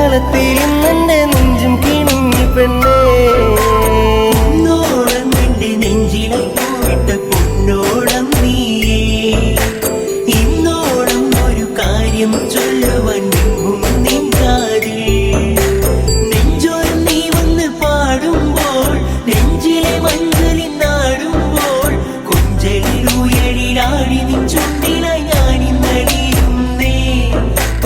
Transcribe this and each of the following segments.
താളത്തിൽ എന്നെ നെഞ്ചും കിണുങ്ങി പെണ്ണേ. പൊന്നോളം നിന്റെ നെഞ്ചിലെ പൂവിട്ട പൊന്നോളം നീയേ. ഇന്നോളം ഒരു കാര്യം ചൊല്ലുവാൻ നിന്നും നിൻ കാതിൽ. നെഞ്ചോരം നീ വന്ന് പാടുമ്പോൾ നെഞ്ചിലെ മഞ്ചലിൽ നാടുമ്പോൾ കൊഞ്ചലിൽ ഉയരിലാടി നിൻ ചുണ്ടിലായി ഞാനിന്നടിയുന്നേ.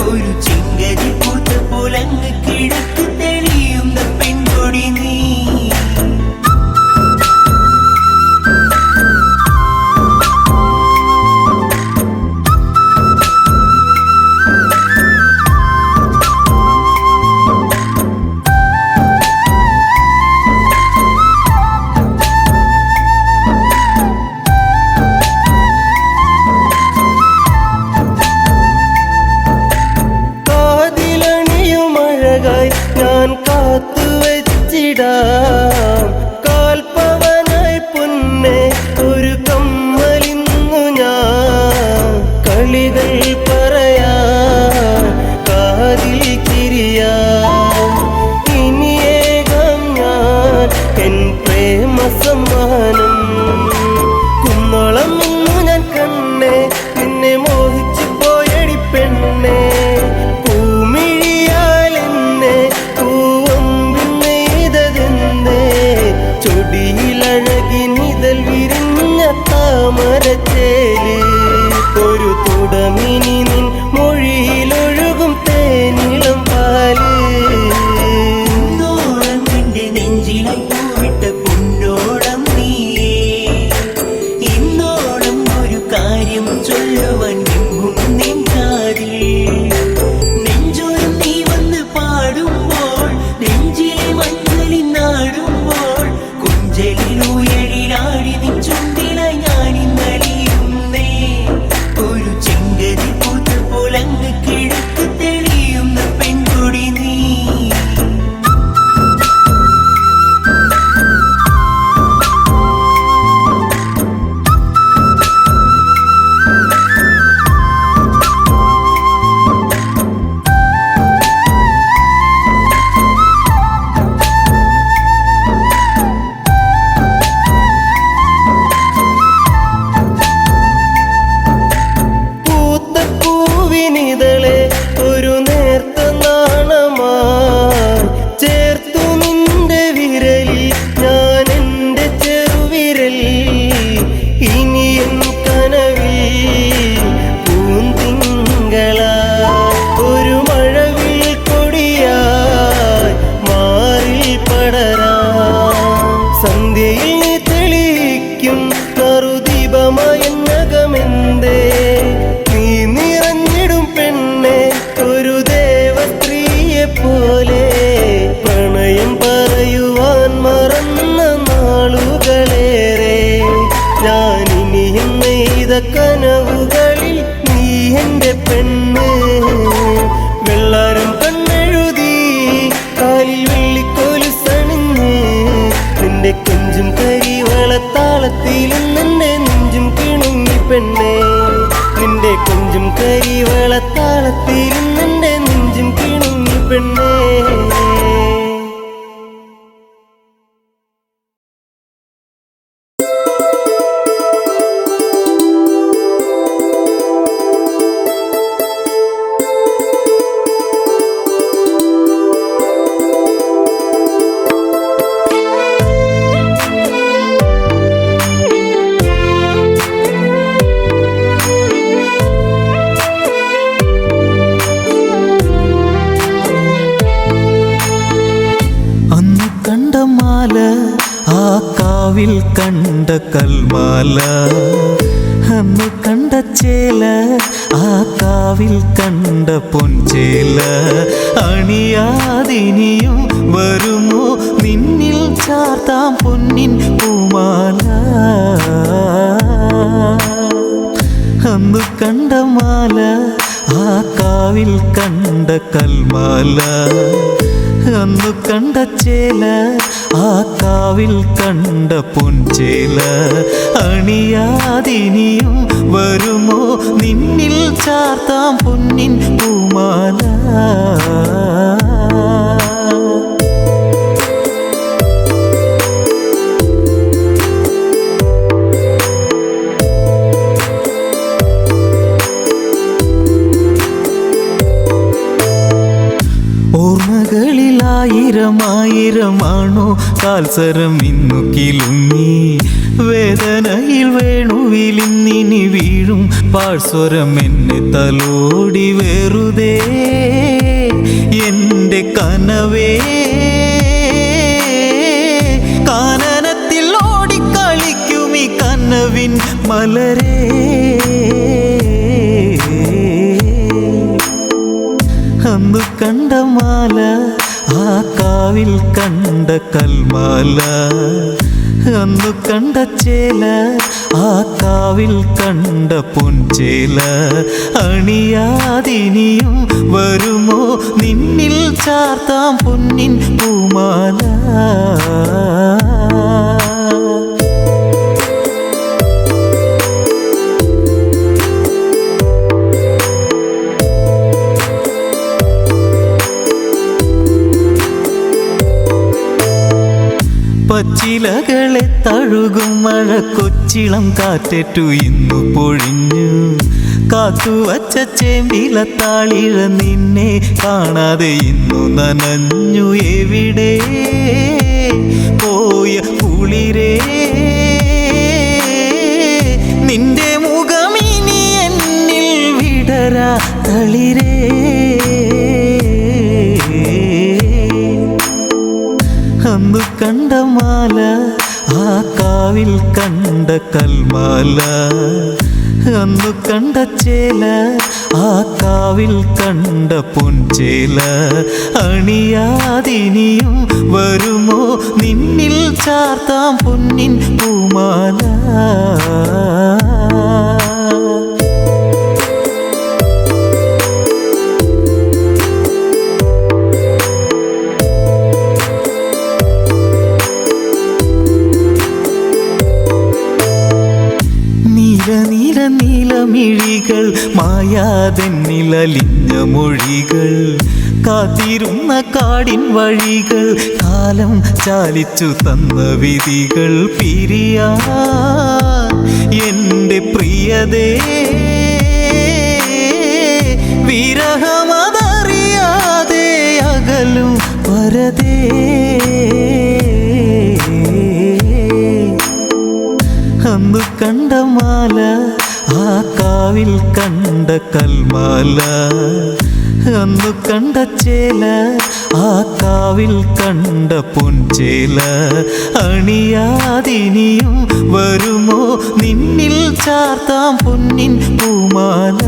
ഒരു ചിങ്കരി പൂത്ത പോലങ്ങ് കിഴക്ക് തെളിയുന്ന പെൺകൊടി നീ. ഞാൻ കാത്തുവച്ചിടാം കാൽപ്പവനായി പൊന്നെ ഒരു കമ്മലിന്നു ഞാൻ. കളികൾ പറയാൻ കാതിൽ കിരിയാം ഇനിയേകം ഞാൻ എൻ പ്രേമ സമ്മാനം. കുന്നോളം ഇന്നു ഞാൻ കണ്ണേ നിന്നെ മോഹിച്ചു പോയടി പെണ്ണേ. ചൊടിയിലഴകിനിതൽ വിരിഞ്ഞ താമരച്ചേല് ഒരു തുടമിനി നിൻ മൊഴിയിലൊഴുകും തേനിളം പാല്. പൊന്നോളം നിന്റെ നെഞ്ചിലെ പൂവിട്ട പൊന്നോളം നീയേ. ഇന്നോളം ഒരു കാര്യം ചൊല്ലുവാൻ നിന്നും നിൻ കാതിൽ. നെഞ്ചോരം നീ വന്ന് പാടുമ്പോൾ നെഞ്ചിലെ മഞ്ചലിൽ നാടുമ്പോൾ കൊഞ്ചലിൽ ഉയരിലാടി നിൻ ചുണ്ടിലായി ഞാനിന്നടിയുന്നേ. ഒരു ചെങ്കരി പൂത്ത പോലങ്ങ് കിഴക്ക് തെളിയുന്ന പെൺകൊടി നീ. ഒരു നേർത്ത നാണമായി ചേർത്തു നിന്റെ വിരലിൽ ഞാൻ എൻ്റെ ചെറുവിരൽ. ഇനി എൻ കനവിൽ പൂന്തിങ്കളായി ഒരു മഴവിൽ കൊടിയായി മാറിൽ പടരാം. സന്ധ്യയിൽ നീ തെളിയിക്കും നറുദീപമായെന്നകമെന്തേ നീ നിറഞ്ഞിടും പെണ്ണെ ഒരു ദേവസ്ത്രീയെ പോലെ. പ്രണയം പറയുവാൻ മറന്ന നാളുകളേറെ ഞാനിനിയും നെയ്ത കനവുകളിൽ നീ എൻ്റെ പെണ്ണ്. വെള്ളാരം കണ്ണെഴുതി കാലിൽ വെള്ളിക്കോലുസണിഞ്ഞ് നിന്റെ കൊഞ്ചും കരിവളത്താളത്തിൽ നിന്നെ നെഞ്ചും കിണുങ്ങി പെണ്ണേ. നിന്റെ കൊഞ്ചും കരിവളത്താളത്തിൽ നിന്റെ നെഞ്ചും കിണുങ്ങി പെണ്ണേ. ആ കാവിൽ കണ്ട കൽമാല അന്ന് കണ്ട ചേല ആ കാവിൽ കണ്ട പൊൻചേല അണിയാതിനിയും വരുമോ നിന്നിൽ ചാർത്താം പൊന്നിൻ പൂമാല. അന്ന് കണ്ട മാല ആ കാവിൽ കണ്ട കൽമാല അന്ന് കണ്ട ചേല ആ കാവിൽ കണ്ട പൊൻചേല അണിയാതിനിയും വരുമോ നിന്നിൽ ചാർത്താം പൊന്നിൻ പൂമാല. കരളിലായിരമായിരമാണോ കാൽസരം ഇന്നു കിലുങ്ങി വേദനയിൽ വേണുവിലിന്നിനി വീഴും പാഴ്സ്വരം എന്നെ തലോടി വെറുതെ എൻ്റെ കനവേ കാനനത്തിൽ ഓടിക്കളിക്കും ഈ കനവിൻ മലരേ അന്നു കണ്ട മാല ആ കാവിൽ കണ്ട കൽമാല അന്നു കണ്ട ചേല ആ കാവിൽ കണ്ട പൊൻചേല അണിയാതിനിയും വരുമോ നിന്നിൽ ചാർത്താം പൊന്നിൻ പൂമാല പച്ചിലകളെ തഴുകും മഴ കൊച്ചിളം കാറ്റേറ്റു ഇന്നു പൊഴിഞ്ഞു കാത്തുവച്ച ചേമ്പില താളിഴ നിന്നെ കാണാതെ ഇന്നു നനഞ്ഞു എവിടെ പോയ കുളിരേ നിന്റെ മുഖമിനി എന്നിൽ വിടരാ തളിരേ അന്നു കണ്ട മാല ആ കാവിൽ കണ്ട കൽമാല അന്നു കണ്ട ചേല ആ കാവിൽ കണ്ട പൊൻചേല അണിയാതിനിയും വരുമോ നിന്നിൽ ചാർത്താം പൊന്നിൻ പൂമാല നീലമിഴികൾ മായാതെന്നിലലിഞ്ഞ മൊഴികൾ കാത്തിരുന്ന കാടിൻ വഴികൾ കാലം ചാലിച്ചു തന്ന വിധികൾ പിരിയാ എൻ്റെ പ്രിയതേ വിരഹമതറിയാതെ അകലും വരതേ അന്നു കണ്ട മാല ആ കാവിൽ കണ്ട കൽമാല അന്നു കണ്ട ചേല ആ കാവിൽ കണ്ട പൊൻചേല അണിയാതിനിയും വരുമോ നിന്നിൽ ചാർത്താം പൊന്നിൻ പൂമാല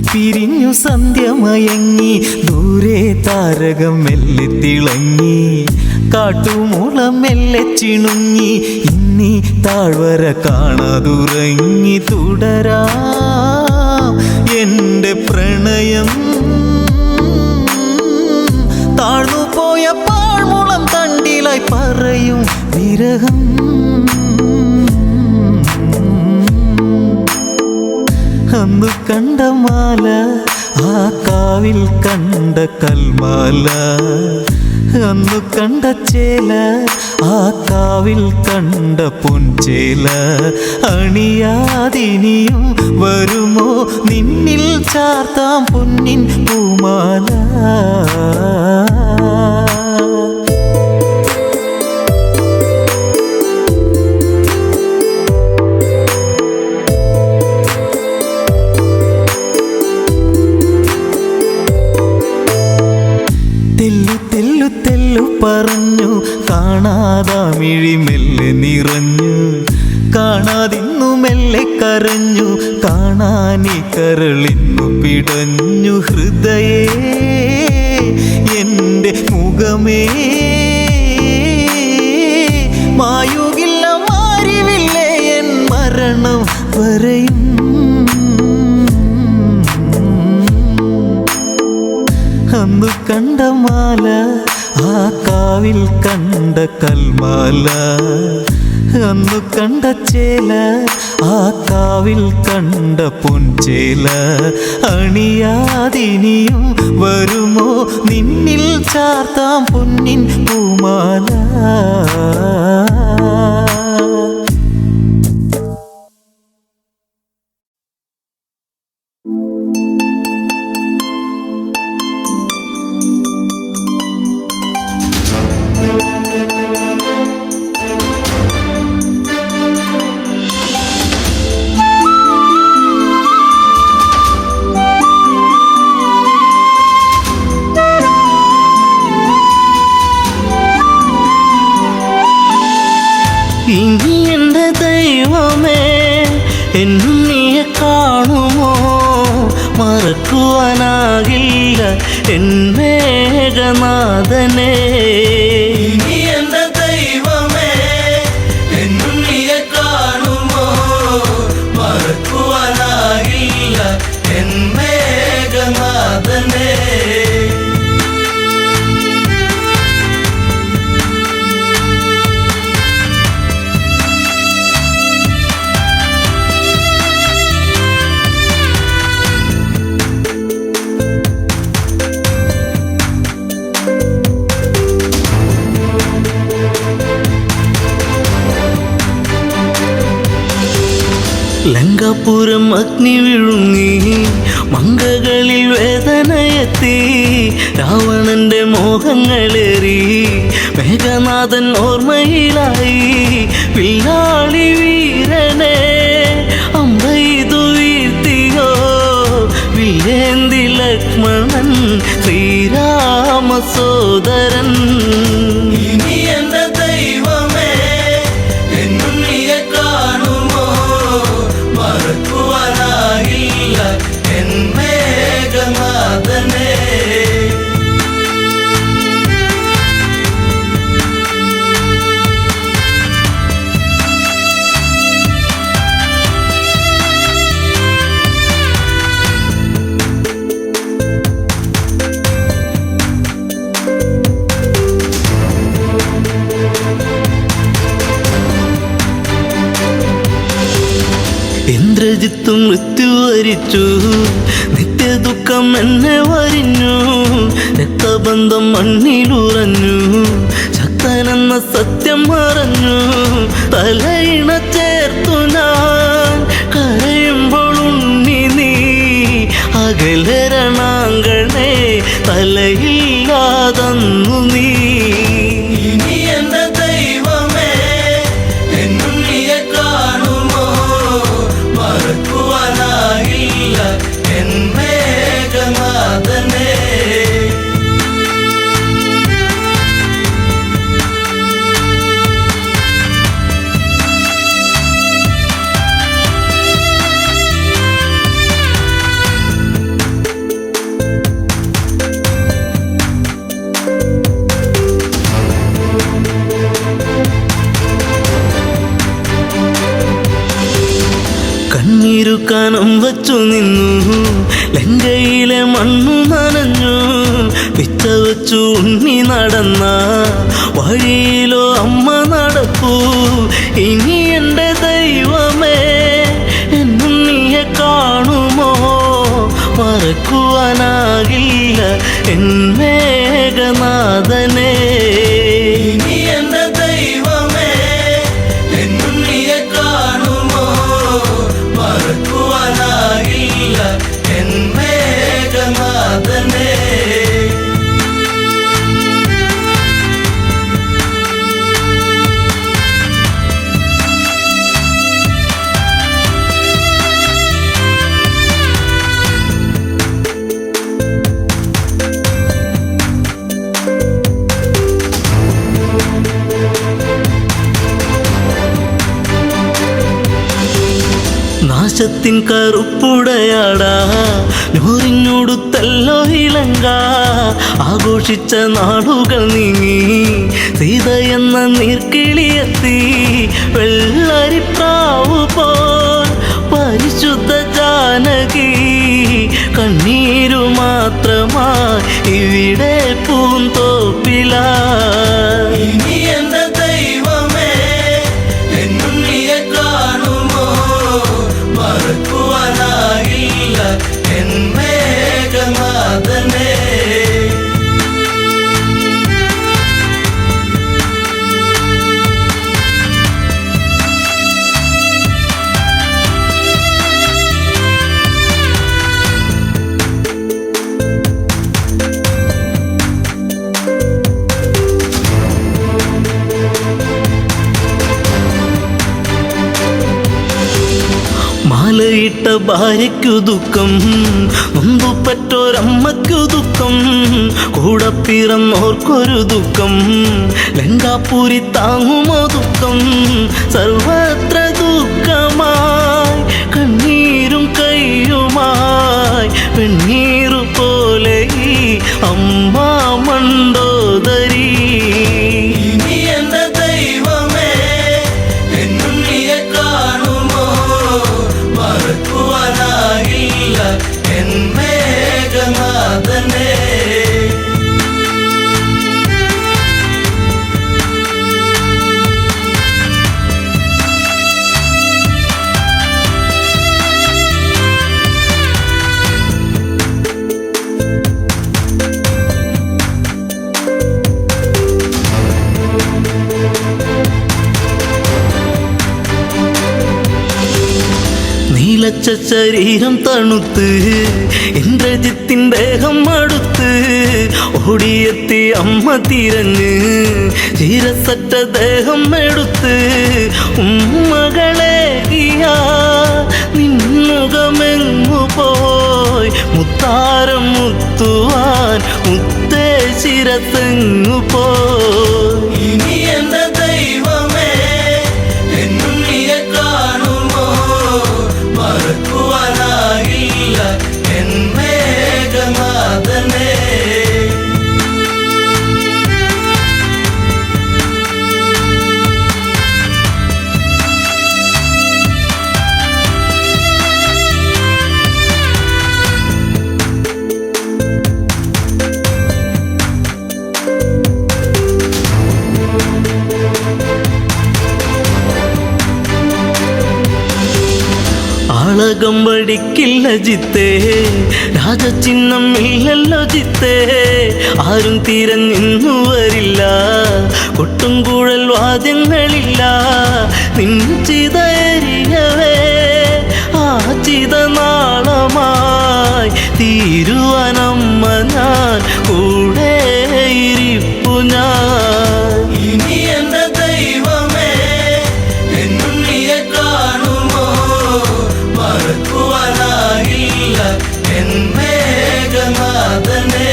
പിരിഞ്ഞു സന്ധ്യമയങ്ങി ദൂരെ താരകം മെല്ലെ തിളങ്ങി കാട്ടുമുളം മെല്ലെ ചിണുങ്ങി ഇന്നീ താഴ്വര കാണാതുറങ്ങി തുടരാ എൻ്റെ പ്രണയം താഴ്ന്നു പോയ പാഴ്മുളം തണ്ടിലായി പറയും വിരഹം അന്നു കണ്ട മാല ആ കാവിൽ കണ്ട കൽമാല അന്നു കണ്ട ചേല ആ കാവിൽ കണ്ട പൊൻചേല അണിയാതിനിയും വരുമോ നിന്നിൽ ചാർത്താം പൊന്നിൻ പൂമാല പറഞ്ഞു കാണാതാമിഴി മെല്ലെ നിറഞ്ഞു കാണാതിന്നു മെല്ലെ കരഞ്ഞു കാണാനി കരളിന്നു പിടഞ്ഞു ഹൃദയേ എൻ്റെ മുഖമേ മായുകില്ല മാറിവില്ലേ എൻ മരണം വരെയും അന്നു കണ്ട മാല ആ കാവിൽ കണ്ട കൽമാല അന്നു കണ്ട ചേല ആ കാവിൽ കണ്ട പൊൻചേല അണിയാതിനിയും വരുമോ നിന്നിൽ ചാർത്താം പൊന്നിൻ പൂമാല. ഇനി എൻ്റെ ദൈവമേ എന്നും നീയെ കാണുമോ, മറക്കുവാനാകില്ല എൻ മേഘനാഥനെ. ഇനി എൻ്റെ ദൈവമേ എന്നും നീയെ കാണുമോ, മറക്കുവാനാകില്ല എൻ മേഘനാഥനെ. ലങ്കാപുരം അഗ്നി വിഴുങ്ങി, മങ്കകളിൽ വേദനയെത്തി, രാവണന്റെ മോഹങ്ങളേറി, മേഘനാഥൻ ഓർമ്മയിലായി. വില്ലാളി വീരനെ അമ്പെയ്തു വീഴ്ത്തിയോ, വില്ലേന്തി ലക്ഷ്മണൻ ശ്രീരാമ സോദരൻ. ഇനി എൻ്റെ ദൈവമേ എന്നും നീയെ കാണുമോ, മറക്കുവാനാകില്ല എൻ മേഘനാഥനെ. ഇന്ദ്രജിത്ത് മൃത്യു വരിച്ചു, നിത്യദുഃഖം എന്നെ വരിഞ്ഞു, രക്തബന്ധം മണ്ണിലുറഞ്ഞു, ശക്തനെന്ന സത്യം മറഞ്ഞു. തലയിണ ചേർത്തു ഞാൻ കരയുമ്പോൾ ഉണ്ണി നീ അകലരണാങ്കണേ, തലയില്ലാതന്നു നീ. ഇനി എൻ്റെ ദൈവമേ എന്നും നീയെ കാണുമോ, മറക്കുവാനാകില്ല എൻ മേഘനാഥനെ. കണ്ണീരുക്കാനം വച്ചു നിന്നു, ലങ്കയിലെ മണ്ണു നനഞ്ഞു, പിച്ച വച്ചു ഉണ്ണി നടന്ന വഴിയിലോ അമ്മ നടപ്പൂ. ഇനി എൻ്റെ ദൈവമേ എന്നും നീയെ കാണുമോ, മറക്കുവാനാകില്ല എൻ മേഘനാഥനെ. ഇനി എൻ്റെ ദൈവമേ എന്നും നീയെ കാണുമോ, മറക്കുവാനാകില്ല എൻ മേഘനാഥനെ. നാശത്തിൻ കറുപ്പുടയാടാ നൂറിഞ്ഞൊടുത്തല്ലോ ഇലങ്ക, ആഘോഷിച്ച നാടുകൾ നീങ്ങി, സീത എന്ന നീർക്കിളിയെത്തി, വെള്ളരിപ്രാവു പോൽ പരിശുദ്ധ ജാനകി, കണ്ണീരു മാത്രമായി ഇവിടെ പൂന്തോപ്പില. ഇനി എൻ്റെ ദൈവമേ എന്നും നീയെ കാണുമോ, ഭാര്യയ്ക്കു ദുഃഖം, നൊന്തു പെറ്റോരമ്മയ്ക്കു ദുഃഖം, കൂടെ പിറന്നോർക്കൊരു ദുഃഖം, ലങ്കാപുരി താങ്ങുമോ ദുഃഖം, സർവത്ര ദുഃഖമായി കണ്ണീരും കയ്യുമായി വെണ്ണീറു പോലെ ഈ അമ്മ മണ്ടോദരി. നീ എന്റെ ദൈവമേ, എന്നും നീയെ കാണുമോ, മറക്കുവാനാകില്ല എൻ മേഘനാഥനെ. നീലച്ച ശരീരം തണുത്ത് ഇന്ദ്രജിത്തിൻ ദേഹം അടുത്ത് ഓടിയെത്തി അമ്മ തിരഞ്ഞ് ചീരസറ്റ ദേഹം എടുത്ത് ഉമ്മകളെ നിന്നുകമെങ്ങു പോയി മുത്താരം മുത്തുവാൻ മുത്തേ ശിരത്തെങ്ങു പോയി. നീ എന്റെ ദൈവമേ, എന്നും നീയെ കാണുമോ, മറക്കുവാനാകില്ല എൻ മേഘനാഥനെ. ആളകം വടിക്കില്ല ജിത്തേ, രാജചിഹ്നം ഇല്ലല്ലോ ജിത്തേ, ആരും തിരഞ്ഞിന്നു വരില്ല, കൊട്ടും കൂഴൽ വാദ്യങ്ങളില്ല, നിൻചിതയരിയവേ ആ ചിതനാളമായി തീരുവനമ്മ ഞാൻ കൂടെ ഇരിപ്പു ഞാൻ. നീ എന്റെ ദൈവമേ, എന്നും നീയെ കാണുമോ, മറക്കുവാനാകില്ല എൻ മേഘനാഥനെ.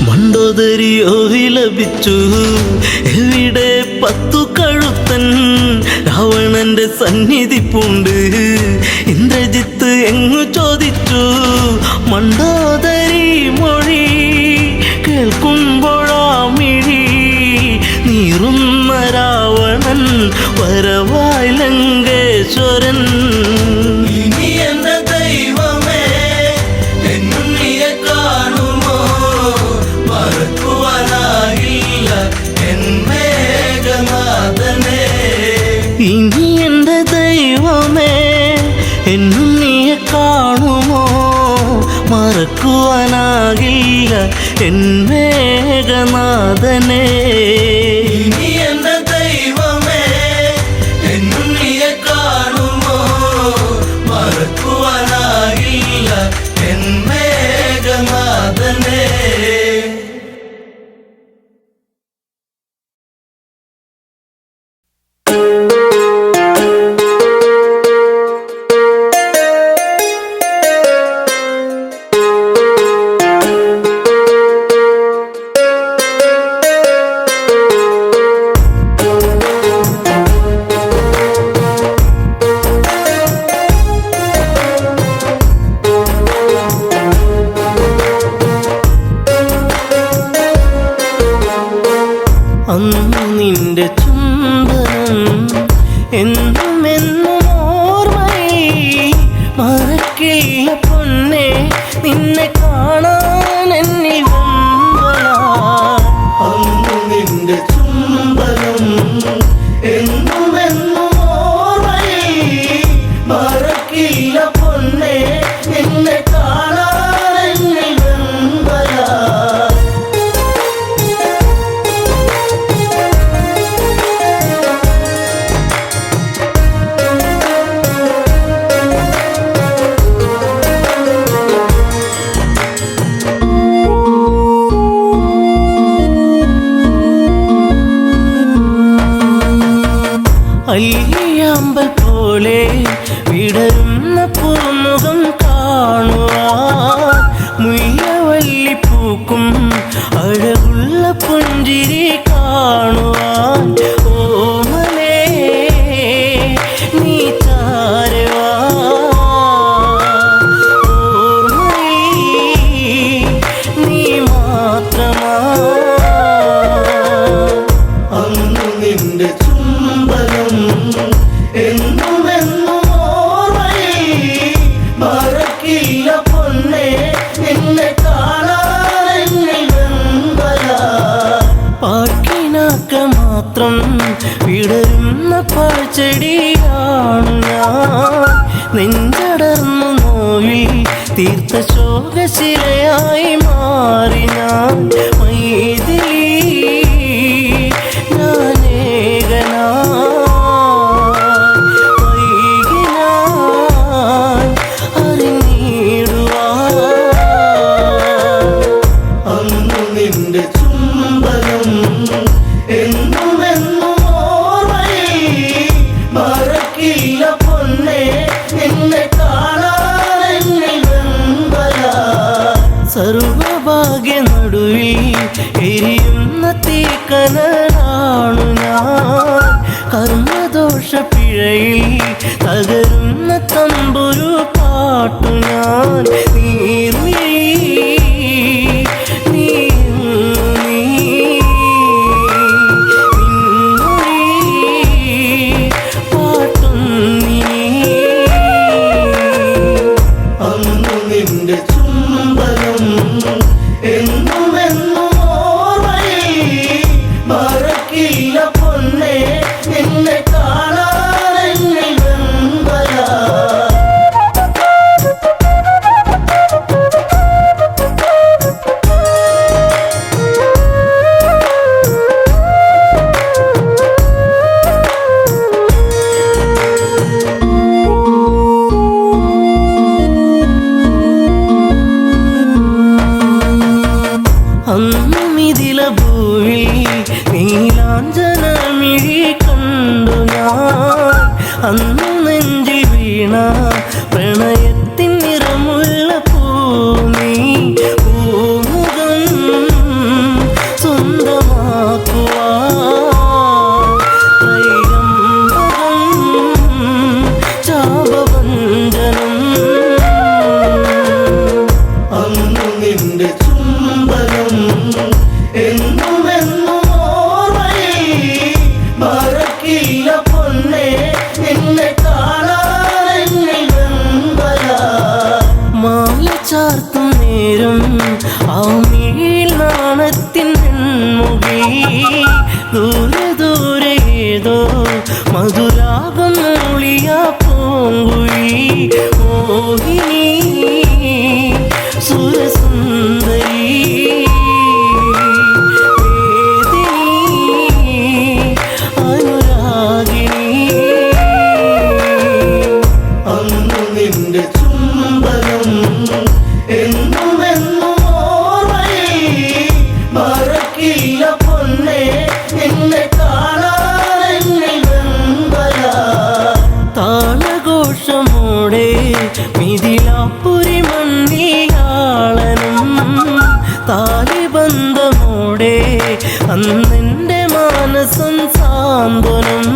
മണ്ടോദരിയോ വിലപിച്ചു, എവിടെ പത്തു കഴുത്തൻ, രാവണന്റെ സന്നിധി പൂണ്ട് ഇന്ദ്രജിത്ത് എങ്ങു ചോദിച്ചു. മണ്ടോദരി മൊഴി കേൾക്കുമ്പോഴാമിഴി നീറുന്ന രാവണൻ വരവായി ലങ്കേശ്വരൻ. നീ എന്റെ ദൈവമേ, എന്നും നീയെ കാണുമോ, മറക്കുവാനാകില്ല എൻ മേഘനാഥനെ. ഇനി എന്റെ ദൈവമേ, എന്നും നീയെ കാണുമോ, മറക്കുവാനാകില്ല എൻ മേഘനാഥനെ. നീ എന്റെ ദൈവമേ, എന്നും നീയെ കാണുമോ, മറക്കുവാനാകില്ല എൻ മേഘനാഥനെ. അന്നു നിന്റെ ചുംബനം എന്നും എന്നും ഓർമ്മയിൽ മറക്കില്ല പൊന്നെ, നിന്നെ കാണാൻ എന്നിൽ വെമ്പലാ. അന്നു നിന്റെ ചുംബനം എന്നും എന്നും ഓർമ്മയിൽ മറക്കില്ല പൊന്നെ, നിന്നെ കാണാൻ എന്നിൽ വെമ്പലാ. നീലാമ്പൽ പോലെ വിടരുന്ന പൂമുഖം കാണുവാൻ മുയ്യവല്ലി പൂക്കും അഴകുള്ള പുഞ്ചിരി കാണുവാൻ ഓമലേ നീ ചാരവാ ഓർമ്മയിൽ നീ മാത്രമാ അന്നു നിന്റെ ചുംബനം എന്നും എന്നും ഓർമ്മയിൽ മറക്കില്ല പൊന്നെ നിന്നെ കാണാനെന്നിൽ വെമ്പല പാട്ടിനാക്ക മാത്രം വിടരുന്ന പാഴ്ചെടിയാണു ഞാൻ നെഞ്ചടർന്നു നോവിൽ തീർത്ത ശോകശിലയായി മാറി ഞാൻ മൈഥിലി അന്നു നിന്റെ ചുംബനം എന്നും എന്നും ഓർമ്മയിൽ മറക്കില്ല പൊന്നെ നിന്നെ കാണാനെന്നിൽ വെമ്പല സർവഭാഗ്യ നടുവിൽ എരിയുന്ന തീക്കനലാണു ഞാൻ കർമ്മദോഷ പിഴയിൽ തകരുന്ന തമ്പുരു പാട്ടു ഞാൻ നീർമിഴി അന്നു നിന്റെ ചുംബനം എന്നും എന്നും ഓർമ്മയിൽ മറക്കില്ല പൊന്നെ നിന്നെ കാണാനെന്നിൽ വെമ്പല അന്നും ഇതില ഭൂവിൽ നീലാഞ്ജനമിഴി കണ്ടു ഞാൻ അന്നു നെഞ്ചിൽ വീണ പ്രണയത്തിൻ നിറമുള്ള പൂമി പൂമുഖം സ്വന്തമാക്കുവാൻ ത്രൈകമ്പകം ചാപഭഞ്ജനം അന്നു നിന്റെ ചുംബനം എന്നും എന്നും ഓർമ്മയിൽ മറക്കില്ല പൊന്നെ നിന്നെ കാണാനെന്നിൽ വെമ്പല മാല ചാർത്തും നേരം ആ മിഴിയിൽ നാണത്തിൻ മുഖി ദൂരെ ദൂരെ ഏതോ മധുരാഗം മൂളിയ പൂങ്കുഴി മോഹിനി സുരസുന്ദരി അന്നു നിന്റെ ചുംബനം എന്നും എന്നും ഓർമ്മയിൽ മറക്കില്ല പൊന്നെ നിന്നെ കാണാനെന്നിൽ വെമ്പല താളഘോഷമോടെ മിഥിലാപുരി മണ്ണിയാളനും താലിബന്ധമോടെ അന്നെൻ്റെ മാനസം സാന്ത്വനം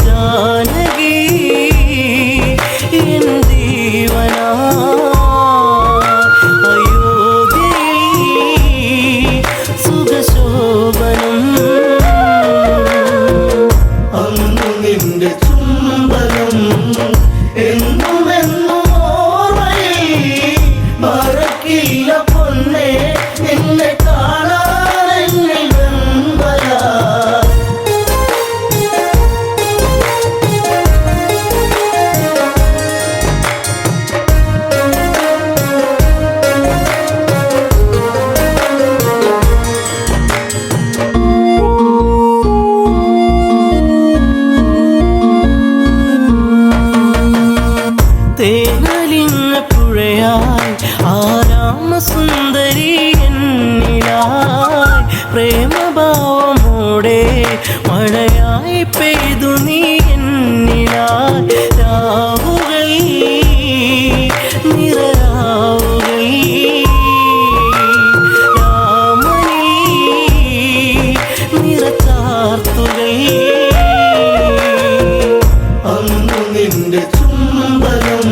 ജാനകി എൻ ജീവനാ അയോധ്യയിൽ സുഖശോഭനം അന്നു നിന്റെ ചുംബനം എന്നും എന്നും ഓർമ്മയിൽ മറക്കില്ല പൊന്നെ നിന്നെ കാണാനെന്നിൽ വെമ്പല തേനലിഞ്ഞ പുഴയായി ആരാമസുന്ദരി എന്നിലായി പ്രേമഭാവമോടെ മഴയായി പെയ്തു നീ എന്നിലായി നിന്റെ ചുംബനം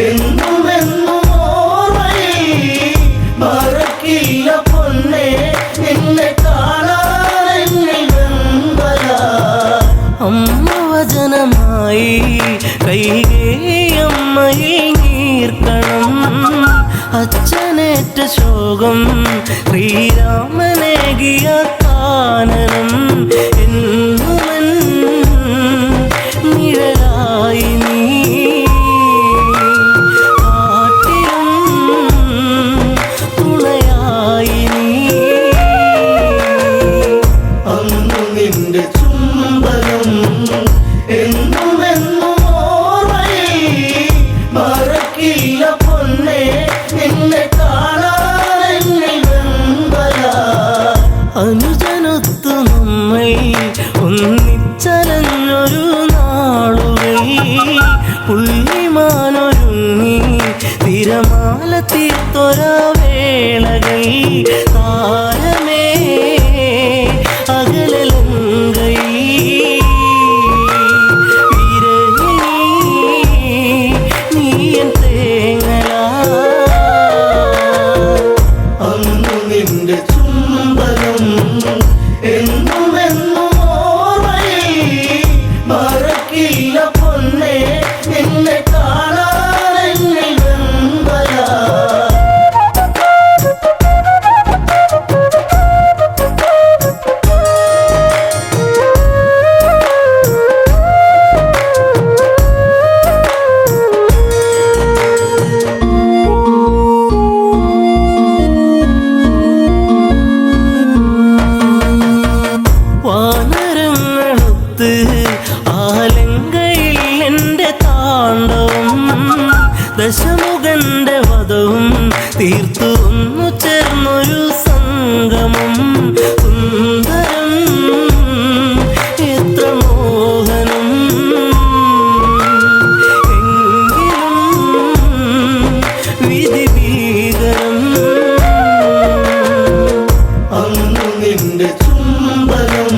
എന്നും എന്നും ഓർമ്മയിൽ മറക്കില്ല പൊന്നെ നിന്നെ കാണാൻ വെമ്പല അമ്മ വചനമായി കൈകേയമ്മയിൽ നീർക്കണം അച്ഛനേറ്റ ശോകം ശ്രീരാമനേകിയ കാനനം എന്നുമൻ നിഴലായി നീ കാട്ടിലും തുണയായി നീ അന്നു നിന്റെ ചുംബനം എന്നും എന്നും ഓർമ്മയിൽ മറക്കില്ല പൊന്നെ നിന്നെ കാണാൻ വെമ്പല അനുജനൊത്തു നമ്മൾ ഒന്നിച്ചലഞ്ഞൊരു നാളുകൾ പുള്ളിമാനൊരുങ്ങി തിരമാല തീർത്തൊര വേളകൾ താരമേ അകലലങ്കൈ നിന്റെ ചുംബനം എന്നും എന്നും ഓർമ്മയിൽ മറക്കില്ല പൊന്നെ നിന്നെ കാണാൻ വെമ്പല വാനരങ്ങളൊത്ത് ആലങ്കയിൽ എൻ്റെ താണ്ഡവം ദശമുഖന്റെ വധവും തീർത്തു ഒന്നു ചേർന്നൊരു സംഗമം സുന്ദരം എത്ര മോഹനം എങ്കിലും വിധി ഭീകരം അന്നു നിന്റെ ചുംബനം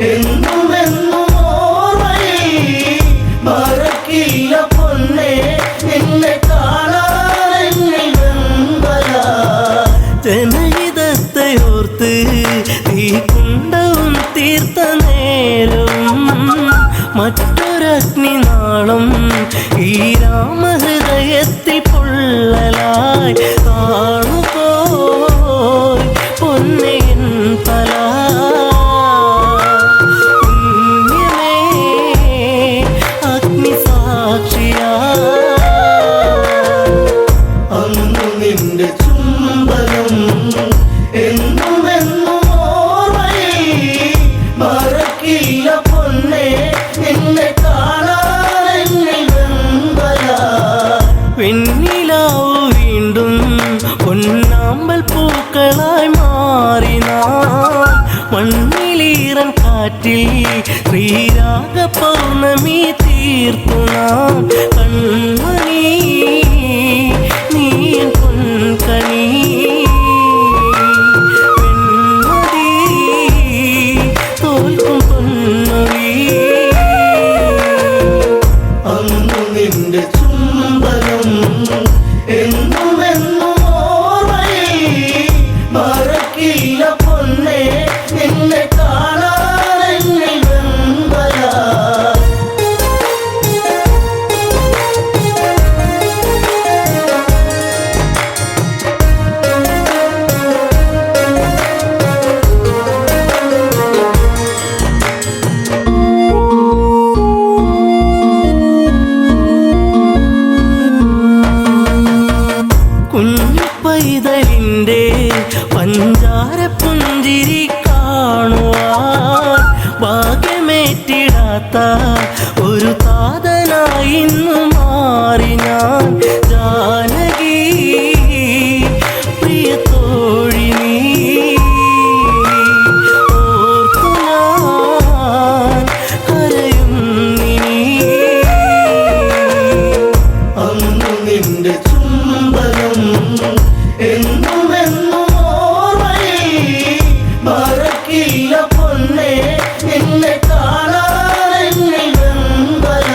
എന്നും എന്നും ഓർമ്മയിൽ മറക്കില്ല പൊന്നെ നിന്നെ കാണാൻ വെമ്പല ജനഹിതത്തെ ഓർത്ത് ഈ കുണ്ടവും തീർത്ത നേരവും മറ്റൊരഗ്നി നാളം ഈ രാമഹൃദയത്തിൽ പൊള്ളലായി കാണുപോയി പൊന്നെയൻ തല പുണ്യമേ അഗ്നിസാക്ഷിയാ അന്നു നിന്റെ ചുംബനം എന്നും എന്നും ഓർമ്മയിൽ മറക്കില്ല പൊന്നെ നിന്നെ കാണാൻ വെമ്പല വെണ്ണിലാവു വീണ്ടും പൊന്നാമ്പൽ പൂക്കളായി മാറി നാം മണ്ണിലീറൻ കാറ്റിൽ ശ്രീരാഗ പൗർണമി തീർത്തു നാം കൺമണി നീ പൊൻകണി പെൺമതി തോൽക്കും പൊന്നൊഴി അന്നു നിന്റെ ചുംബനം എന്നും എന്നും ഓർമ്മയിൽ മറക്കില്ല പൊന്നെ നിന്നെ കാണാൻ വെമ്പല കുഞ്ഞു പൈതലിൻ്റെ പഞ്ചാര പുഞ്ചിരി കാണുവാൻ ഭാഗ്യമേറ്റിടാത്ത ഒരു താതനായി ഇന്നു മാറി ഞാൻ ജാനകി പ്രിയ തോഴി നീ ഓർത്തു ഞാൻ കരയുന്നിനി അന്നു നിന്റെ ചുംബനം എന്നും എന്നും ഓർമ്മയിൽ മറക്കില്ല പൊന്നെ നിന്നെ കാണാൻ വെമ്പല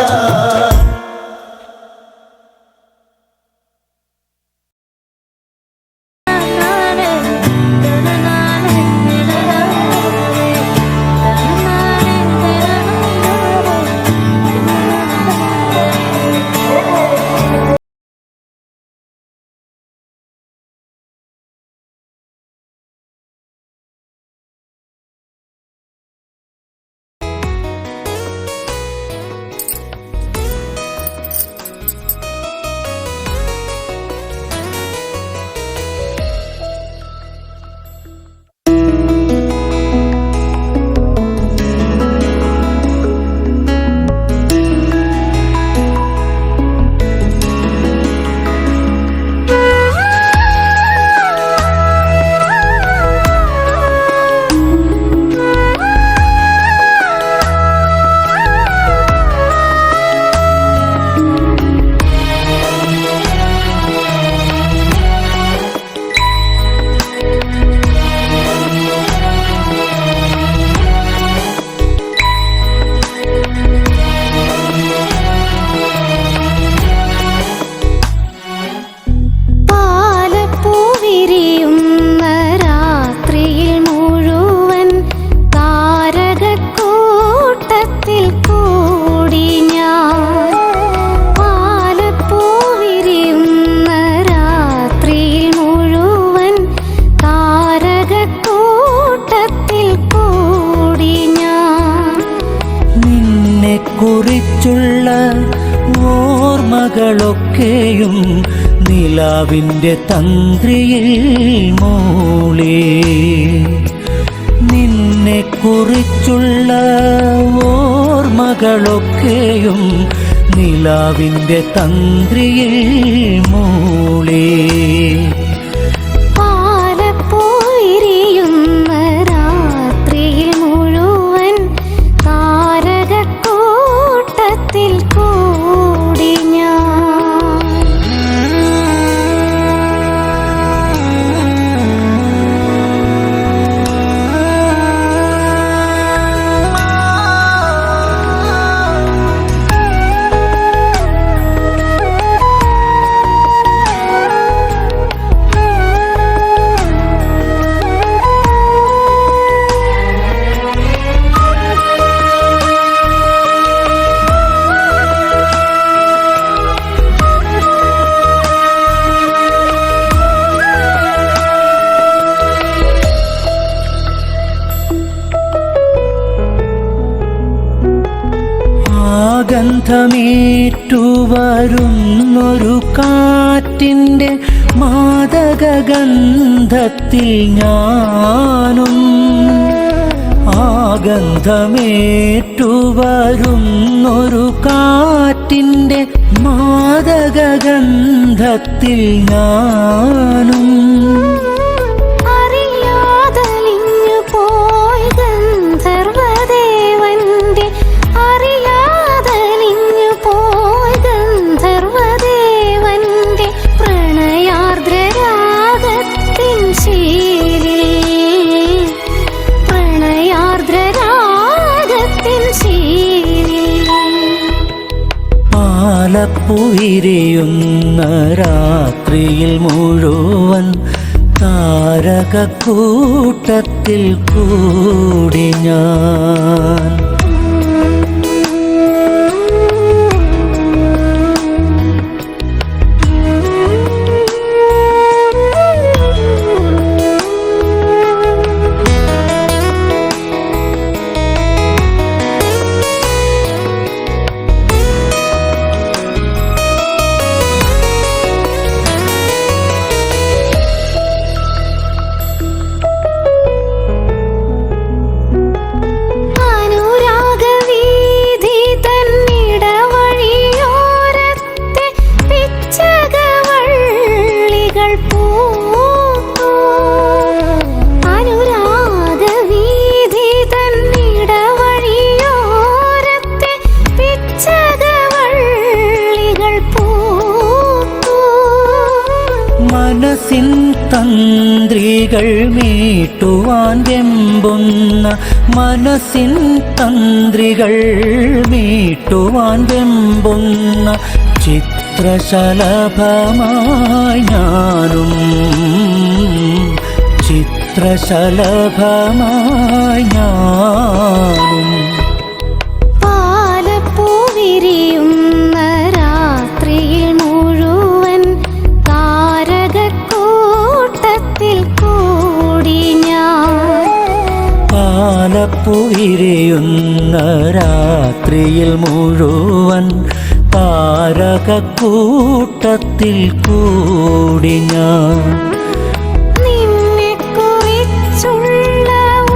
കുറിച്ചുള്ള ഓർമ്മകളൊക്കെയും നിലാവിൻ്റെ തന്ത്രിയിൽ മൂളി. നിന്നെ കുറിച്ചുള്ള ഓർമ്മകളൊക്കെയും നിലാവിൻ്റെ തന്ത്രിയിൽ മൂളി. ഗന്ധമേറ്റുവരുന്നൊരു കാറ്റിൻ്റെ മാദകഗന്ധത്തിൽ ഞാനും. ആ ഗന്ധമേറ്റുവരുന്നൊരു കാറ്റിൻ്റെ മാദകഗന്ധത്തിൽ ഞാനും. പാലപ്പുവിരിയുന്ന രാത്രിയിൽ മുഴുവൻ താരകക്കൂട്ടത്തിൽ കൂടി ഞാൻ. മനസ്സിൻ തന്ത്രികൾ മീട്ടുവാൻ വെമ്പുന്ന, മനസ്സിൻ തന്ത്രികൾ മീട്ടുവാൻ വെമ്പുന്ന ചിത്രശലഭമായി ഞാനും. ചിത്രശലഭമായി ഞാനും. പാലപ്പുവിരിയുന്ന രാത്രിയിൽ മുഴുവൻ താരകക്കൂട്ടത്തിൽ കൂടി ഞാൻ. നിന്നെക്കുറിച്ചുള്ള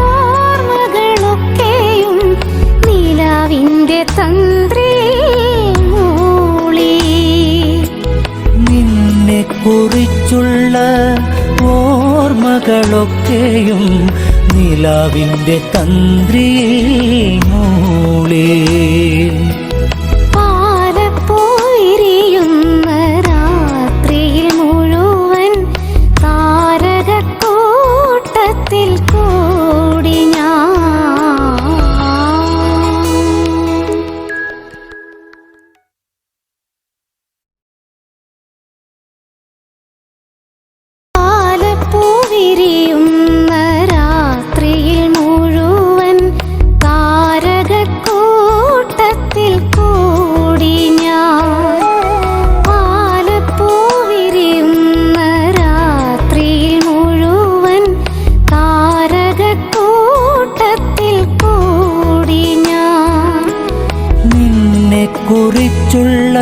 ഓർമ്മകളൊക്കെയും നിലാവിൻ്റെ തന്ത്രിയിൽ മൂളി. നിന്നെക്കുറിച്ചുള്ള ഓർമ്മകളൊക്കെയും നിലാവിൻ്റെ തന്ത്രിയിൽ മൂളി. പാലപ്പുവിരിയുന്ന രാത്രിയിൽ മുഴുവൻ താരകക്കൂട്ടത്തിൽ കൂടി ഞാൻ. പാലപ്പുവിരിയുന്ന രാത്രിയിൽ മുഴുവൻ താരകക്കൂട്ടത്തിൽ കുറിച്ചുള്ള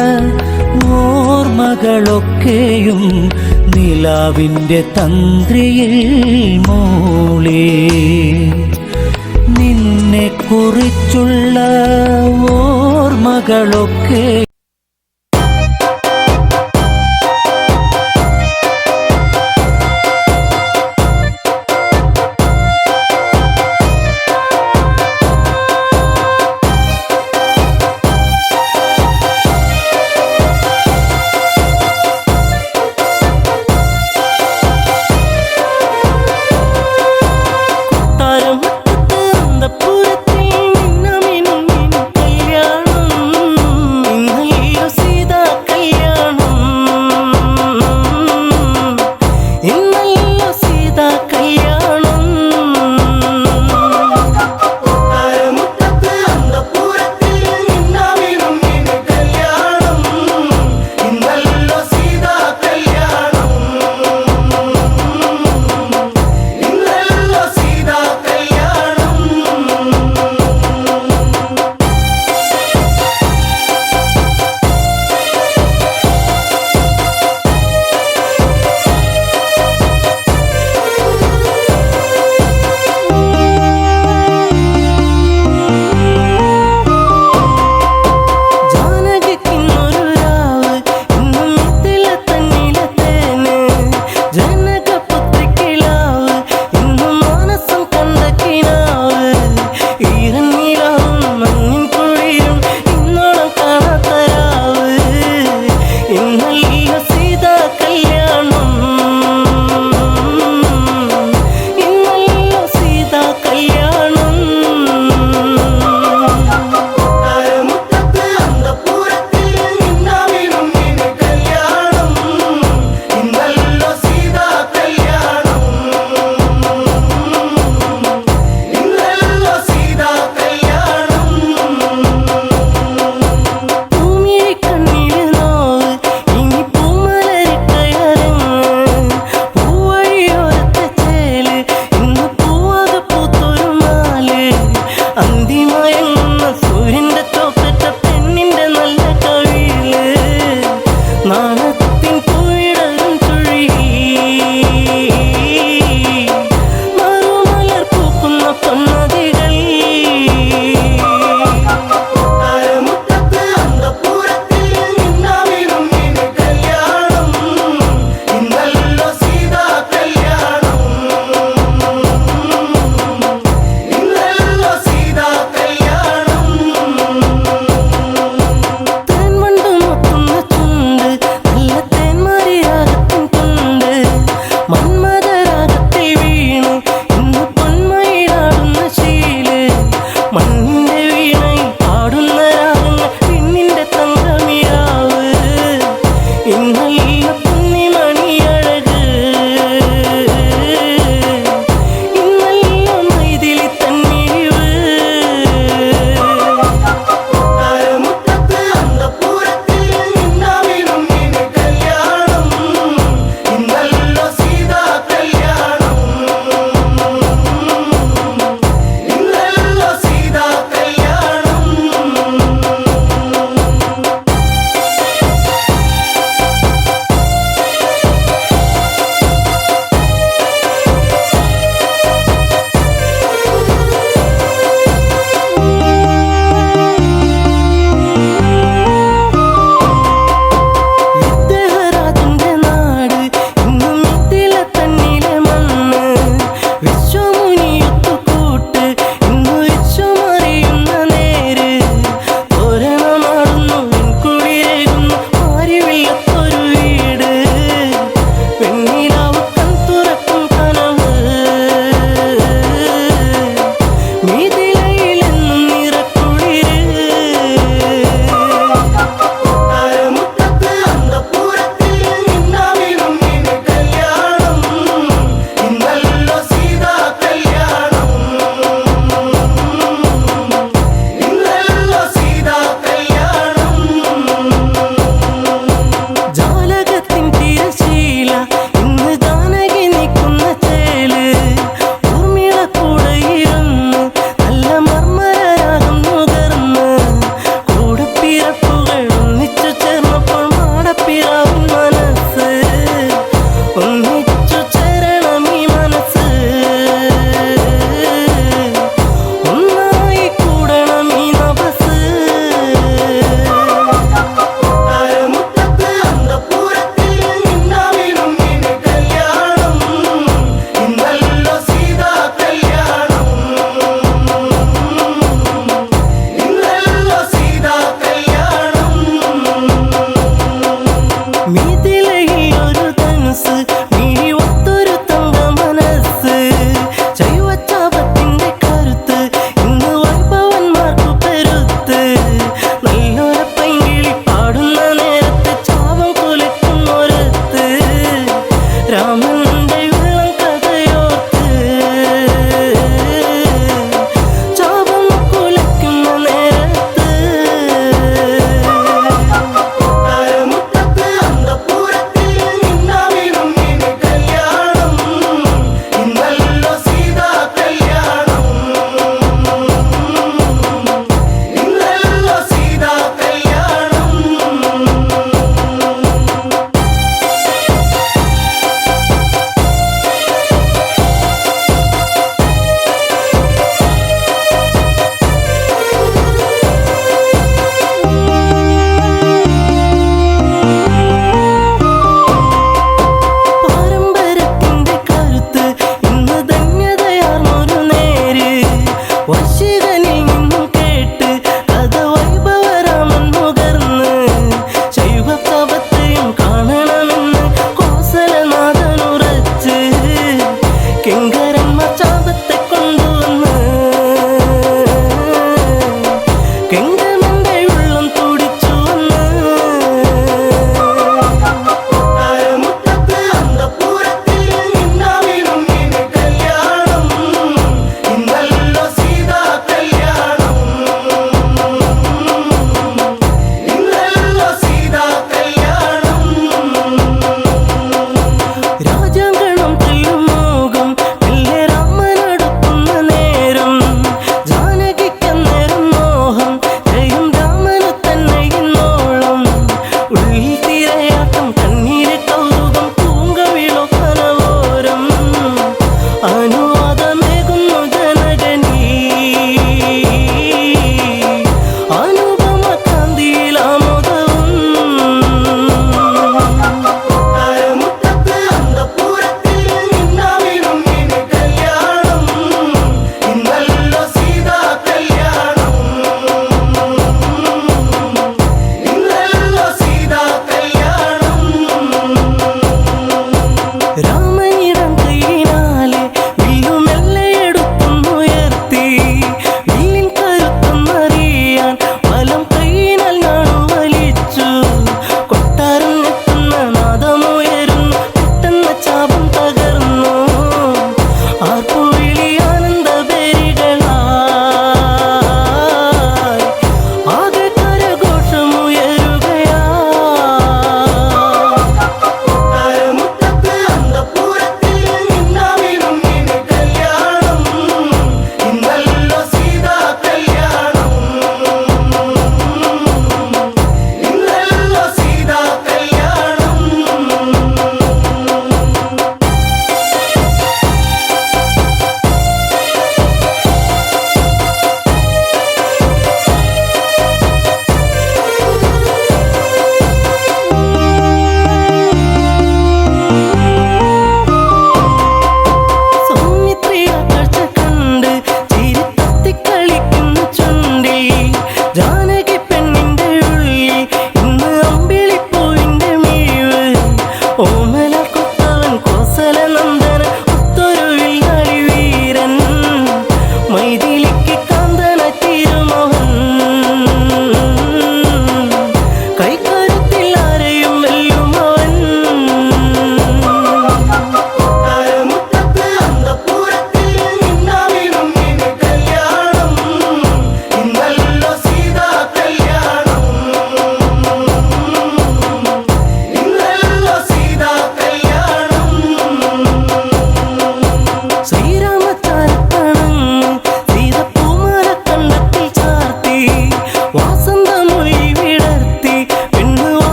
ഓർമ്മകളൊക്കെയും നിലാവിൻ്റെ തന്ത്രിയിൽ മൂളി. നിന്നെ കുറിച്ചുള്ള ഓർമ്മകളൊക്കെ അന്തപ്പുരത്തിൽ നിന്നമിനും കല്യാണം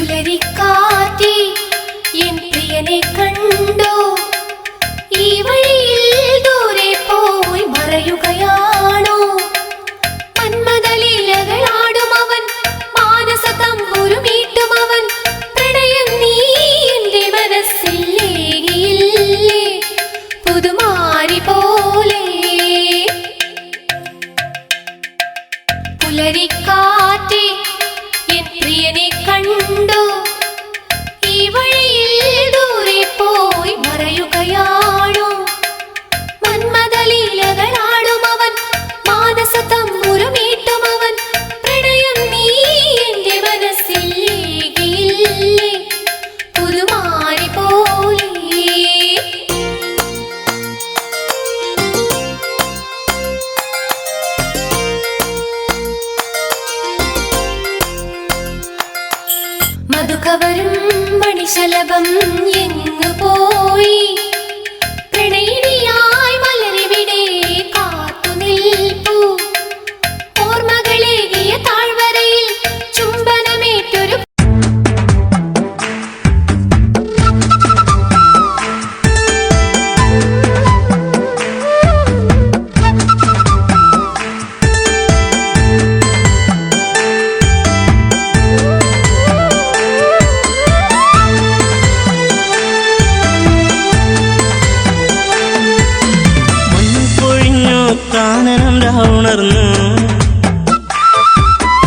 പുലരിക്കാറ്റേ എൻ പ്രിയനെ കണ്ടോ ഈ വഴിയിൽ ദൂരെ പോയി മറയുകയാണോ മന്മദലീലകളാടും അവൻ മാനസ തമ്പുരുമീട്ടും അവൻ പ്രണയം നീ എന്റെ മനസ്സിൽ ഏകിയില്ലേ പുതുമാരി പോലെ പുലരിക്കാറ്റേ എൻ പ്രിയനെ കണ്ടോ ഈ വഴിയിൽ ദൂരെ പോയി മറയുകയാണോ മന്മദലീലകളാടും അവൻ മാനസ തമ്പുരുമീട്ടും അവൻ പ്രണയം നീ എന്റെ മനസ്സിൽ ഏകിയില്ലേ പുതുമാരി പോലെ മധുകവരും മണിശലഭം എങ്ങു പോയി പ്രണയിനിയായി മലരിവിടെ കാത്തു നിൽപ്പൂ ഓർമ്മകളേകിയ താഴ്വരയിൽ ചുംബനമേറ്റൊരു കാനനം രാവുണർന്നു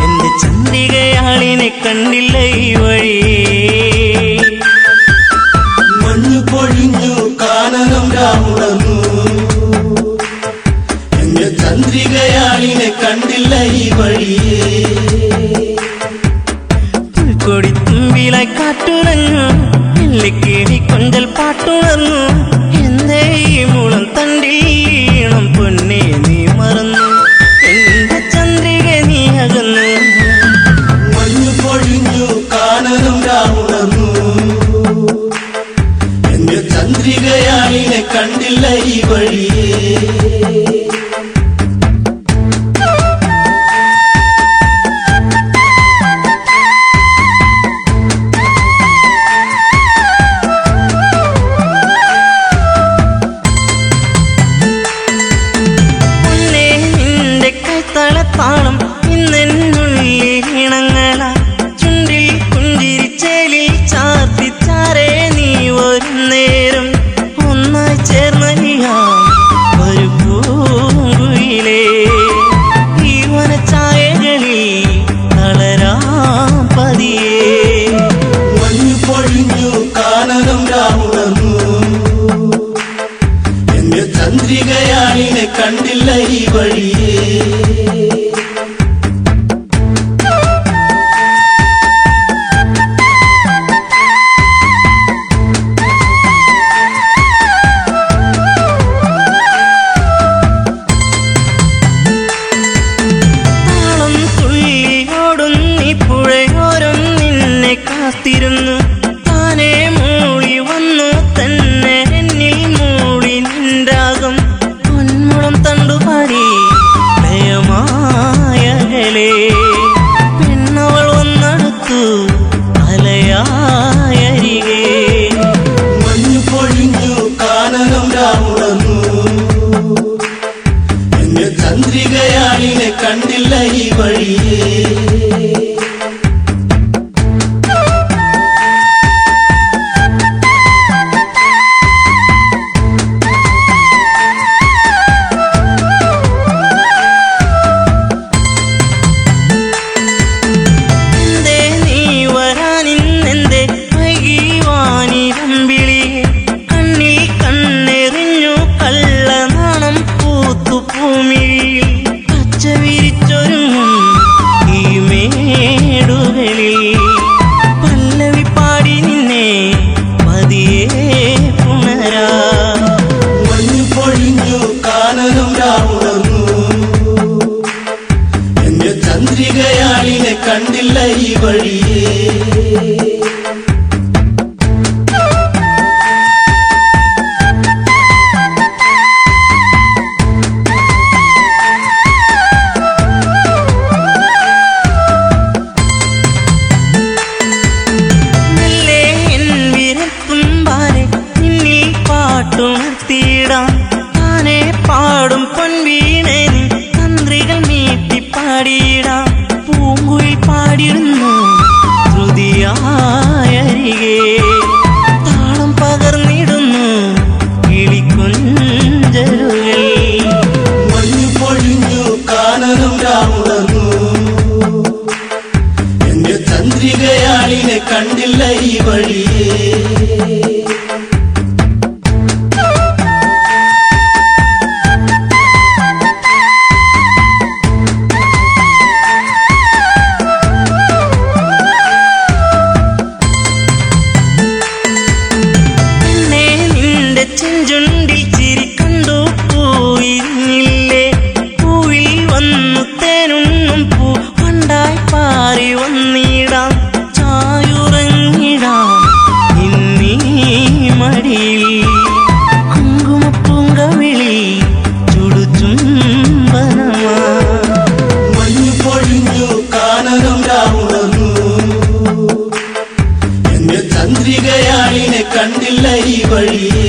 എന്റെ ചന്ദ്രികയാളിനെ കണ്ടില്ല ഈ വഴി മഞ്ഞു പൊഴിഞ്ഞു കാനനം രാവുണർന്നു എന്റെ ചന്ദ്രികയാളിനെ കണ്ടില്ല ഈ വഴി പുൽക്കൊടി തുമ്പിലായി കാറ്റുണഞ്ഞു എല്ലിക്കേടി കൊഞ്ചൽ പാട്ടുണർന്നു എന്തേ ഈ മുളം തണ്ടീണം പൊന്നെ നീ മറന്നു എന്റെ ചന്ദ്രിക നീ അകന്നു മഞ്ഞു പൊഴിഞ്ഞു കാനനം രാവുണർന്നു എന്റെ ചന്ദ്രികയാളിനെ കണ്ടില്ല ഈ വഴി താളം ഇന്നെന്നുള്ളിൽ ഇണങ്ങള ചുണ്ടിൽ പുഞ്ചിരിച്ചേലിൽ ചാർത്തിച്ചാരേ നീ ഒരു നേരം ഒന്നായി ചേർന്നലിയാം ഒരു പൂങ്കുയിലേ ഈ വനച്ചായകളിൽ തളരാം പതിയേ മഞ്ഞു പൊഴിഞ്ഞു കാനനം രാവുണർന്നു എന്റെ ചന്ദ്രികയാളിനെ കണ്ടില്ല ഈ വഴിയേ കാത്തിരുന്നു താനേ മൂളി വന്നു തന്നെ എന്നിൽ മൂളി നിൻരാഗം പൊന്മുളം തണ്ടുപാടി ലയമായകലേ പെണ്ണവൾ വന്നടുത്തു അലയായരികേ മഞ്ഞു പൊഴിഞ്ഞു കാനനം രാവുണർന്നു എന്റെ ചന്ദ്രികയാളിനെ കണ്ടില്ല ഈ വഴിയേ പല്ലവി പാടി നിന്നെ പതിയെ പുണരാ മഞ്ഞു പൊഴിഞ്ഞു കാനനം രാവുണർന്നു എന്റെ ചന്ദ്രികയാളിനെ കണ്ടില്ല ഈ വഴിയേ പാടിടുന്നു ശ്രുതിയായരികെ താളം പകർന്നിടുന്നു കിളിക്കൊഞ്ചലുകൾ. മഞ്ഞു പൊഴിഞ്ഞു കാനനം രാമുണർന്നു എന്റെ ചന്ദ്രികയാളിനെ കണ്ടില്ല ഈ വഴിയേ. ചെഞ്ചുണ്ടിൽ ചിരി കണ്ടു പൂവിരിഞ്ഞില്ലേ, പൂവിൽ വന്നു തേനുണ്ണും പൂ പണ്ടായി പാറി വന്നിടാം, ചായുറങ്ങിടാം ഇന്നീ മടിയിൽ. കുങ്കുമപ്പൂങ്കവിളി ചുടുചുംബനമാ. മഞ്ഞു പൊഴിഞ്ഞു കാനനം രാമുണർന്നു എന്റെ ചന്ദ്രികയാളിനെ കണ്ടില്ല ഈ വഴിയേ.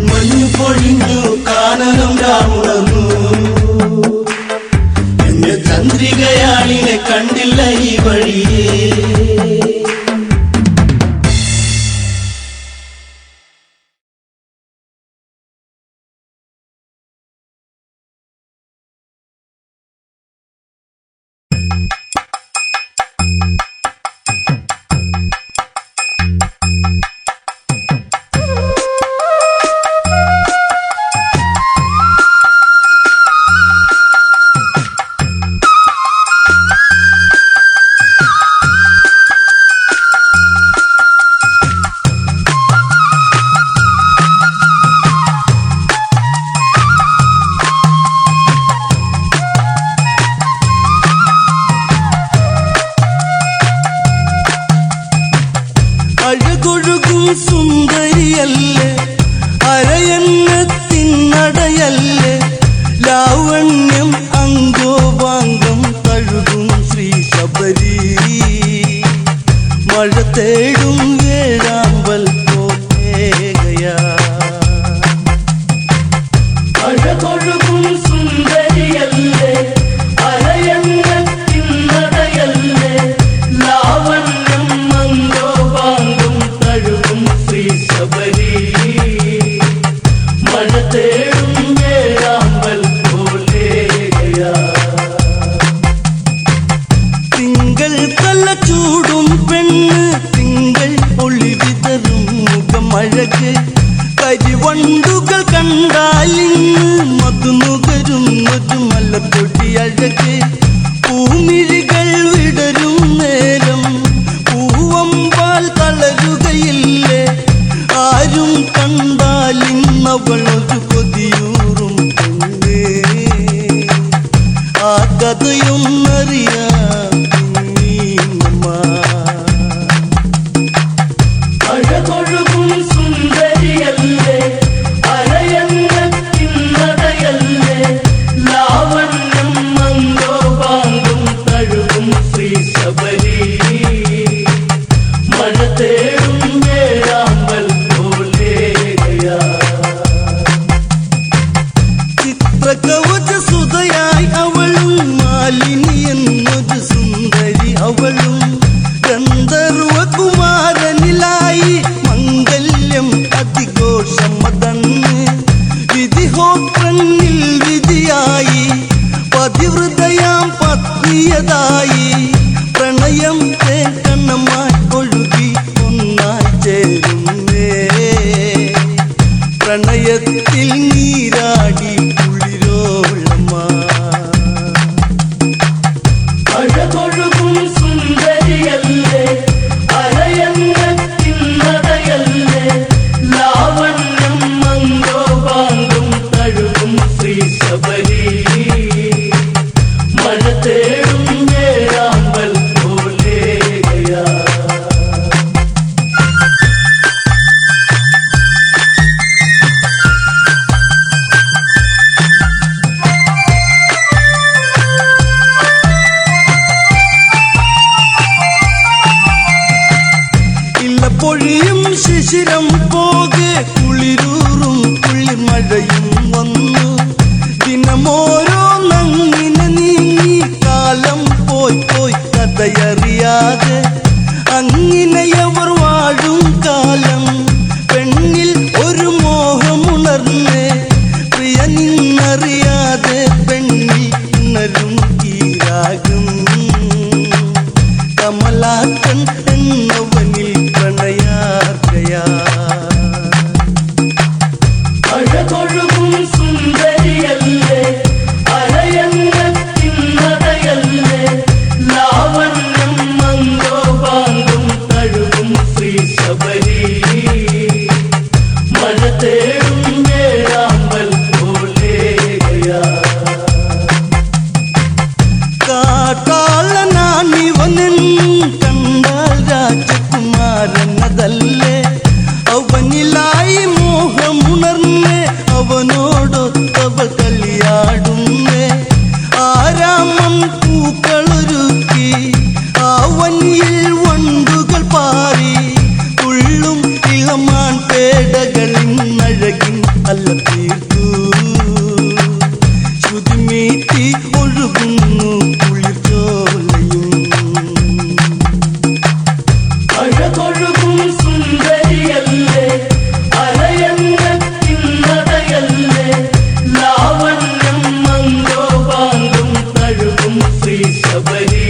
മഞ്ഞു പൊഴിഞ്ഞു കാനനം രാമുണർന്നു എന്റെ ചന്ദ്രികയാളിനെ കണ്ടില്ല ഈ വഴിയേ. അഴകൊഴുകും സുന്ദരിയല്ലേ, അരയന്നത്തിനടയല്ലേ, ലാവണ്യം അങ്കോപാംഗം തഴുകും ശ്രീ ശബരി. മഴ തേടും വേഴാമ്പൽ പോകയാ. അഴകൊഴുകും സുന്ദരിയല്ലേ, അരയന്നത്തിനടയല്ലേ, ലാവണ്യം അങ്കോപാംഗം തഴുകും ശ്രീ ശബരി. മഴ തേടും വേഴാമ്പൽ പോലെയാ. തിങ്കൾ തല ചൂടും പെണ്ണ്, തിങ്കൾ ഒളി വിതറും മുഖമഴക്, കരിവണ്ടുകൾ കണ്ടാലിന്ന് മധുനുകരും ഒരു മലപ്പൊടി അഴക്. പൂമിഴികൾ വിടരും നേരം പൂവമ്പാൽ തളരുകയില്ലേ, ആരും കണ്ടാലിന്നവളൊരു കൊതിയൂറും പെണ്ണേ. ആ കഥയൊന്നറിയാം നീങ്ങമ്മ. അഴകൊഴുകും സുന്ദരിയല്ലേ, അരയന്നത്തിനടയല്ലേ, ലാവണ്യം അങ്കോപാംഗം തഴുകും ശ്രീ ശബരി. മഴ തേടും വേഴാമ്പൽ പോലെയാ. ചിത്രകവച സുതയായി അവളും, മാലിനി എന്നൊരു സുന്ദരി അവളും, ഗന്ധർവകുമാരനിലായി മംഗല്യം അതിഘോഷം മതന്ന്. വിധിഹോത്രനിൽ വിധിയായി പതിവൃതയാം പത്നിയതായി, പ്രണയം തേക്കണമായി ഒഴുകി ഒന്നായി ചേരുന്നേ. പ്രണയത്തിൽ നീരാടി കുളിരോളമാ. അഴകൊഴുകും സുന്ദരിയല്ലേ, അരയന്നത്തിനടയല്ലേ, ലാവണ്യം അങ്കോപാംഗം തഴുകും ശ്രീ ശബരി. മഴ തേടും വേഴാമ്പൽ പോലെയാ. പൊഴിയും ശിശിരം പോകെ കുളിരൂറും കുളിർമഴയും വന്നു. ദിനമോരോ നങ്ങിനെ നീങ്ങി കാല കഥയറിയാതെ അങ്ങിനെയവർ വാഴും കാലം പെണ്ണിൽ ഒരു മോഹമുണർന്ന് പ്രിയ നിന്നറിയാതെ പെണ്ണിൽ ഉണരും ഈരാകും കമലാക്കൻ എന്നവനിൽ പ്രണയാർക്കയാ അഴകൊഴുകും സുന്ദരിയല്ലേ അരയന്നത്തിന്നതയല്ലേ ലാവണ്യം മന്ദോപാങ്കും തഴുകും ശ്രീ ശബരി മഴ തേടും വേഴാമ്പൽ പോലെയാ കാട്ടാളനാണിവനെന്നും കണ്ടാൽ രാജകുമാരനതല്ലേ അവനിലായി മോഹമുണർന്നേ അവനോടൊത്തവ കളിയാടുന്നേ ആരാമം പൂക്കളൊരുക്കി ആവനിയിൽ വണ്ടുകൾ പാറി തുള്ളും ഇളമാൻ പേടകളിൻ അഴകിൻ അല്ല തീർത്തു ശ്രുതിമീട്ടി ഒഴുകുന്നു കുളിർച്ചോലയും അഴകൊഴുകും സുന്ദരിയല്ലേ അരയന്നത്തിന്നതയല്ലേ ലാവണ്യം മന്ദോപാങ്കും തഴുകും ശ്രീ ശബരി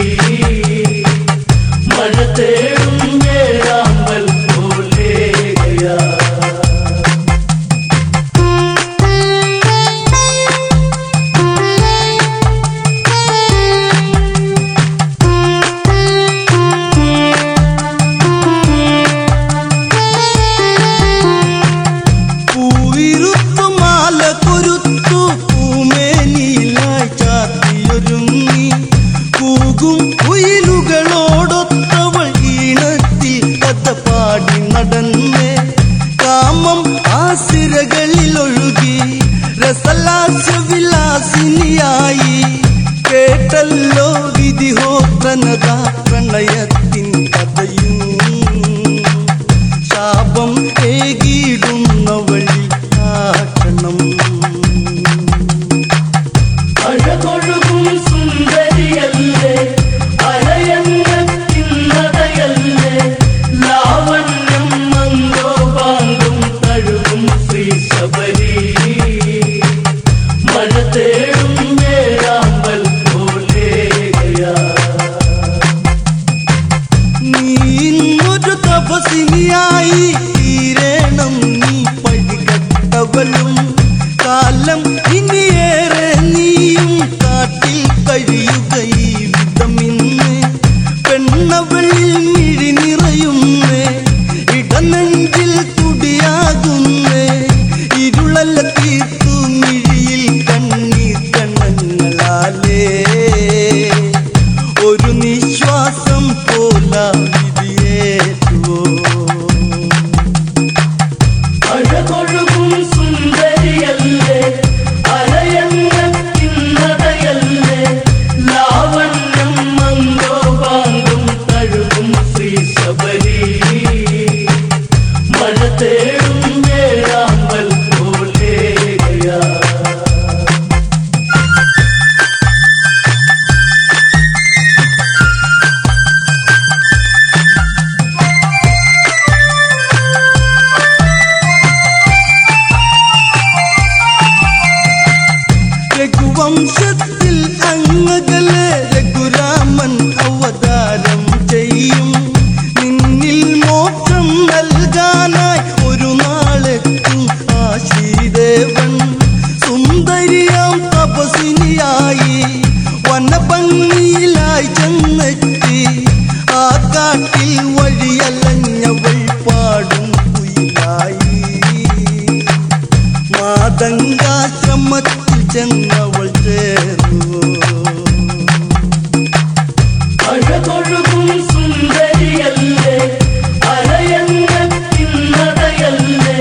മഴ തേടും വേഴാമ്പൽ പോലെയാ പൂവിരുത്തു മാല കൊരുത്തു പൂമേനിയിലായി ചാത്തിയൊരുങ്ങി കൂകും കുയിലുകളോടൊത്തവൾ ഈണത്തിൽ കഥ പാടി നടന്നേ കാമം ആസിരകളിലൊഴുകി രസലാസ്യവിലാസിനിയായി കേട്ടല്ലോ വിധിഹോത്രനത പ്രണയത്തിൻ കഥയും ശാപം ഏകിടുന്ന വഴി കാട്ടണം അഴകൊഴുകും സുന്ദരിയല്ലേ അരയന്നത്തിന്നതയല്ലേ ലാവണ്യം മന്ദോപാങ്കും തഴുകും ശ്രീ ശബരി മഴ തേടും വേഴാമ്പൽ പോലെയാ നീ ഇന്നൊരു തപസിനിയായി തീരണം നീ പഴികട്ടവളും കാലം ഇനിയേറെ നീയും കാട്ടിൽ കഴിയുക ഈ വിധമിന്ന് പെണ്ണവളിൽ മിഴി നിറയുന്നേ ഇടനെഞ്ചിൽ തുടിയാകുന്നേ ഇരുളല്ല തീർത്തു മിഴിയിൽ കണ്ണീർ കണ്ണങ്ങളാലേ ഒരു നിശ്വാസം പോല വിധിയേറ്റുവോ അഴകൊഴുകും സുന്ദരിയല്ലേ അരയന്നത്തിന്നതയല്ലേ ലാവണ്യം മന്ദോപാങ്കും തഴുകും ശ്രീ ശബരി മഴ തേടും വേഴാമ്പൽ പോലെയാ രഘുവംശത്തിൽ അങ്ങകലെ രഘുരാമൻ അവതാരം ചെയ്യും നിന്നിൽ മോക്ഷം നൽകാനായി ഒരു നാളെത്തും ആ ശ്രീദേവൻ സുന്ദരിയാം തപസിനിയായി വനഭംഗിയിലായി ചെന്നെത്തി ആ കാട്ടിൽ വഴിയലഞ്ഞവൾ പാടും കുയിലായി മാതങ്കാശ്രമത്തിൽ ചെന്നവൾ ചേർന്നു അഴകൊഴുകും സുന്ദരിയല്ലേ അരയന്നത്തിന്നതയല്ലേ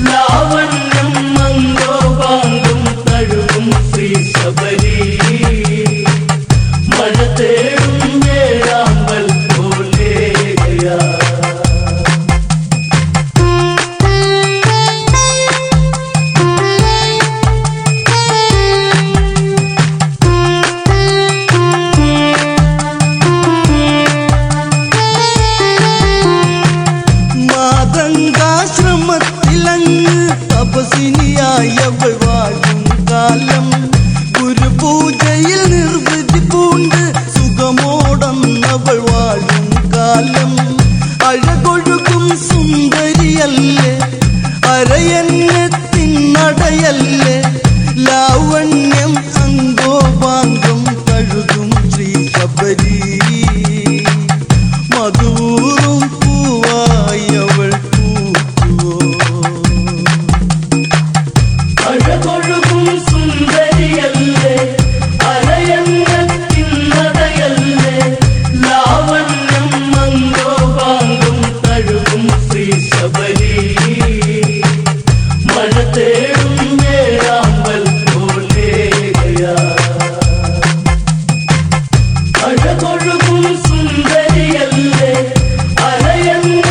ലാവണ്യം മന്ദോപാങ്കും തഴുകും ശ്രീ ശബരി മഴ തേടും വേഴാമ്പൽ പോലെയാ അവൾ വാഴും കാലം അഴകൊഴുകും സുന്ദരിയല്ലേ അരയന്നത്തിനടയല്ലേ ലാവണ്യം അംഗോപാംഗം കഴുകും ശ്രീ ശബരി മധൂറും പൂവായി അവൾ പൂക്കുവോ അഴകൊഴുകും സുന്ദരിയല്ലേ അരയന്നത്തിനടയല്ലേ ലാവണ്യം മംഗോപാംഗം കഴുകും ശ്രീ ശബരി മഴ തേടും വേഴാമ്പൽ പോലെയാ അഴകൊഴുകും സുന്ദരിയല്ലേ അരയന്ന